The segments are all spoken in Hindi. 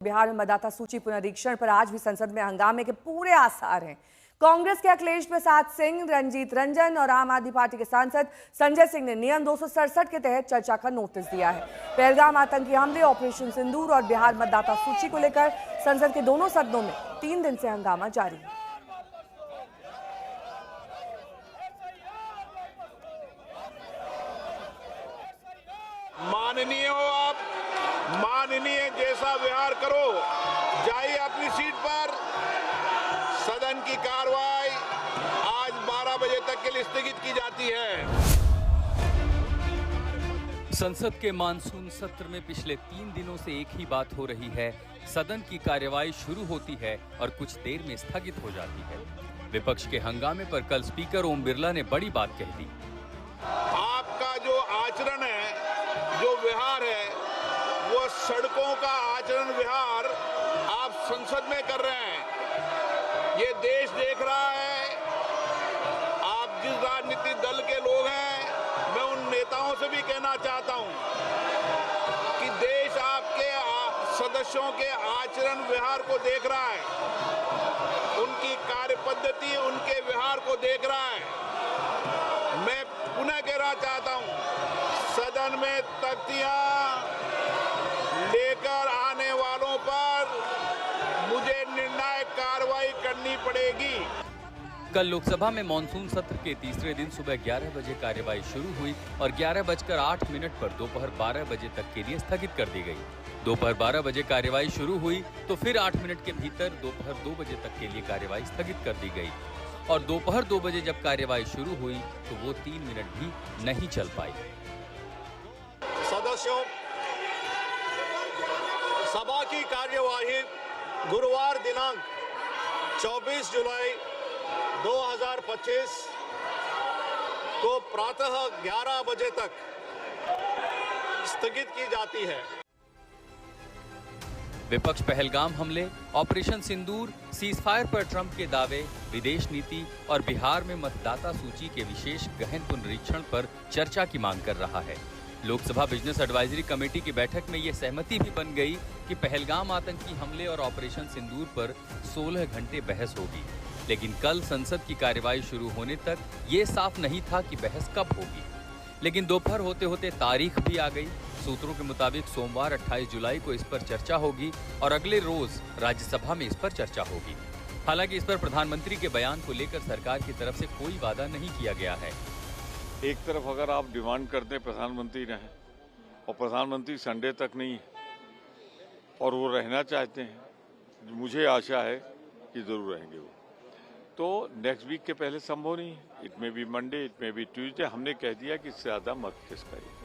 बिहार में मतदाता सूची पुनरीक्षण पर आज भी संसद में हंगामे के पूरे आसार हैं। कांग्रेस के अखिलेश प्रसाद सिंह, रंजीत रंजन और आम आदमी पार्टी के सांसद संजय सिंह ने नियम 267 के तहत चर्चा का नोटिस दिया है। पहलगाम आतंकी हमले, ऑपरेशन सिंदूर और बिहार मतदाता सूची को लेकर संसद के दोनों सदनों में 3 दिन से हंगामा जारी है। माननीय हो आप, माननीय जैसा व्यवहार करो, जाइए अपनी सीट पर। सदन की कार्रवाई आज 12 बजे तक के लिए स्थगित की जाती है। संसद के मानसून सत्र में पिछले 3 दिनों से एक ही बात हो रही है। सदन की कार्यवाही शुरू होती है और कुछ देर में स्थगित हो जाती है। विपक्ष के हंगामे पर कल स्पीकर ओम बिरला ने बड़ी बात कह दी। आपका जो आचरण है, जो व्यवहार है, वो सड़कों का आचरण व्यवहार आप संसद में कर रहे हैं। ये देश देख रहा है। आप जिस राजनीतिक दल के लोग हैं, मैं उन नेताओं से भी कहना चाहता हूं कि देश आपके सदस्यों के आचरण व्यवहार को देख रहा है, उनकी कार्य पद्धति, उनके व्यवहार को देख रहा है। मैं पुनः कहना चाहता हूं, सदन में तख्तियां लेकर आने वालों पर मुझे निर्णायक कार्रवाई करनी पड़ेगी। कल लोकसभा में मॉनसून सत्र के तीसरे दिन सुबह 11 बजे कार्यवाही शुरू हुई और 11:08 पर दोपहर 12 बजे तक के लिए स्थगित कर दी गई। दोपहर 12 बजे कार्यवाही शुरू हुई तो फिर 8 मिनट के भीतर दोपहर 2 बजे तक के लिए कार्यवाही स्थगित कर दी गई और दोपहर 2 बजे जब कार्यवाही शुरू हुई तो वो 3 मिनट भी नहीं चल पाई। सदस्यों, सभा की कार्यवाही गुरुवार दिनांक 24 जुलाई 2025 को प्रातः 11 बजे तक स्थगित की जाती है। विपक्ष पहलगाम हमले, ऑपरेशन सिंदूर, सीजफायर पर ट्रंप के दावे, विदेश नीति और बिहार में मतदाता सूची के विशेष गहन पुनरीक्षण पर चर्चा की मांग कर रहा है। लोकसभा बिजनेस एडवाइजरी कमेटी की बैठक में ये सहमति भी बन गई कि पहलगाम आतंकी हमले और ऑपरेशन सिंदूर पर 16 घंटे बहस होगी। लेकिन कल संसद की कार्यवाही शुरू होने तक ये साफ नहीं था कि बहस कब होगी। लेकिन दोपहर होते होते तारीख भी आ गई। सूत्रों के मुताबिक सोमवार 28 जुलाई को इस पर चर्चा होगी और अगले रोज राज्यसभा में इस पर चर्चा होगी। हालांकि इस पर प्रधानमंत्री के बयान को लेकर सरकार की तरफ से कोई वादा नहीं किया गया है। एक तरफ अगर आप डिमांड करते हैं प्रधानमंत्री रहें और प्रधानमंत्री संडे तक नहीं है और वो रहना चाहते हैं, मुझे आशा है कि जरूर रहेंगे वो, तो नेक्स्ट वीक के पहले संभव नहीं है। इट में भी मंडे, इट में भी ट्यूसडे। हमने कह दिया कि इससे ज्यादा मत किसका है।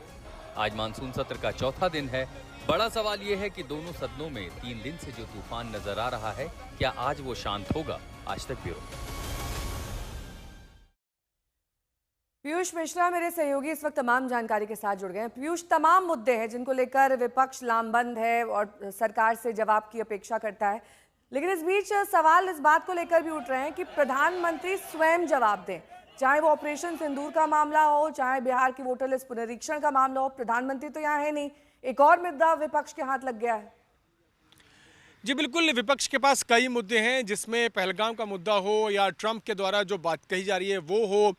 आज मानसून सत्र का चौथा दिन है। बड़ा सवाल यह है कि दोनों सदनों में 3 दिन से जो तूफान नजर आ रहा है, क्या आज वो शांत होगा? आज तक ब्यूरो। पीयूष मिश्रा मेरे सहयोगी इस वक्त तमाम जानकारी के साथ जुड़ गए हैं। पीयूष, तमाम मुद्दे हैं जिनको लेकर विपक्ष लामबंद है और सरकार से जवाब की अपेक्षा करता है, लेकिन इस बीच सवाल इस बात को लेकर भी उठ रहे हैं कि प्रधानमंत्री स्वयं जवाब दें। चाहे वो ऑपरेशन सिंदूर का मामला हो, चाहे बिहार की वोटर लिस्ट पुनरीक्षण का मामला हो, प्रधानमंत्री तो यहाँ है नहीं। एक और मुद्दा विपक्ष के हाथ लग गया है। जी बिल्कुल, विपक्ष के पास कई मुद्दे हैं, जिसमें पहलगाम का मुद्दा हो या ट्रंप के द्वारा जो बात कही जा रही है वो हो,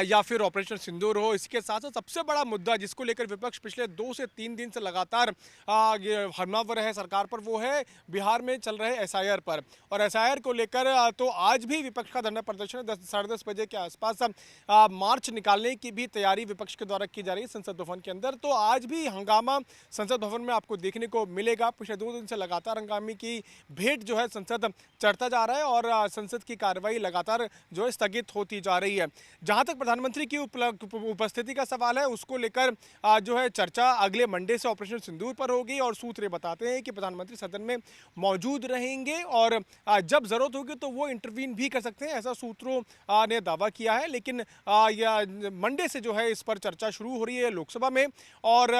या फिर ऑपरेशन सिंदूर हो। इसके साथ साथ सबसे बड़ा मुद्दा जिसको लेकर विपक्ष पिछले 2 से 3 दिन से लगातार हमलावर है सरकार पर, वो है बिहार में चल रहे SIR पर। और SIR को लेकर तो आज भी विपक्ष का धरना प्रदर्शन 10-10:30 बजे के आसपास मार्च निकालने की भी तैयारी विपक्ष के द्वारा की जा रही है संसद भवन के अंदर। तो आज भी हंगामा संसद भवन में आपको देखने को मिलेगा। पिछले 2 दिन से लगातार हंगामे की भेंट जो है संसद चढ़ता जा रहा है और संसद की कार्रवाई लगातार जो है स्थगित होती जा रही है। जहां तक प्रधानमंत्री की उपस्थिति का सवाल है, उसको लेकर जो है चर्चा अगले मंडे से ऑपरेशन सिंदूर पर होगी और सूत्र बताते हैं कि प्रधानमंत्री सदन में मौजूद रहेंगे और जब जरूरत होगी तो वो इंटरवीन भी कर सकते हैं, ऐसा सूत्रों ने दावा किया है। लेकिन मंडे से जो है इस पर चर्चा शुरू हो रही है लोकसभा में और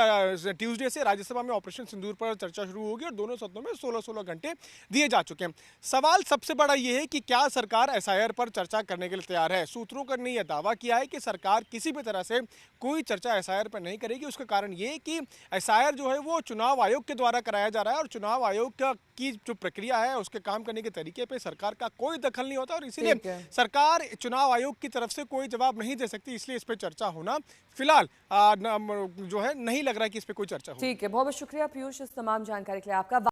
ट्यूसडे से राज्यसभा में ऑपरेशन सिंदूर पर चर्चा शुरू होगी और दोनों सदनों में 16-16 घंटे दिए जा चुके हैं। सवाल सबसे बड़ा ये है कि क्या सरकार एसआईआर पर चर्चा करने के लिए तैयार है। सूत्रों ने यह दावा किया है कि सरकार किसी भी तरह से कोई चर्चा एसआईआर पर नहीं करेगी। उसका कारण ये है कि एसआईआर जो है वो चुनाव आयोग के द्वारा कराया जा रहा है और चुनाव आयोग की जो प्रक्रिया है उसके काम करने के तरीके पे सरकार का कोई दखल नहीं होता और इसीलिए सरकार चुनाव आयोग की तरफ से कोई जवाब नहीं दे सकती। इसलिए इस पे चर्चा होना फिलहाल जो है नहीं लग रहा है कि इस पे कोई चर्चा हो। ठीक है, बहुत बहुत शुक्रिया पीयूष इस तमाम जानकारी के लिए आपका।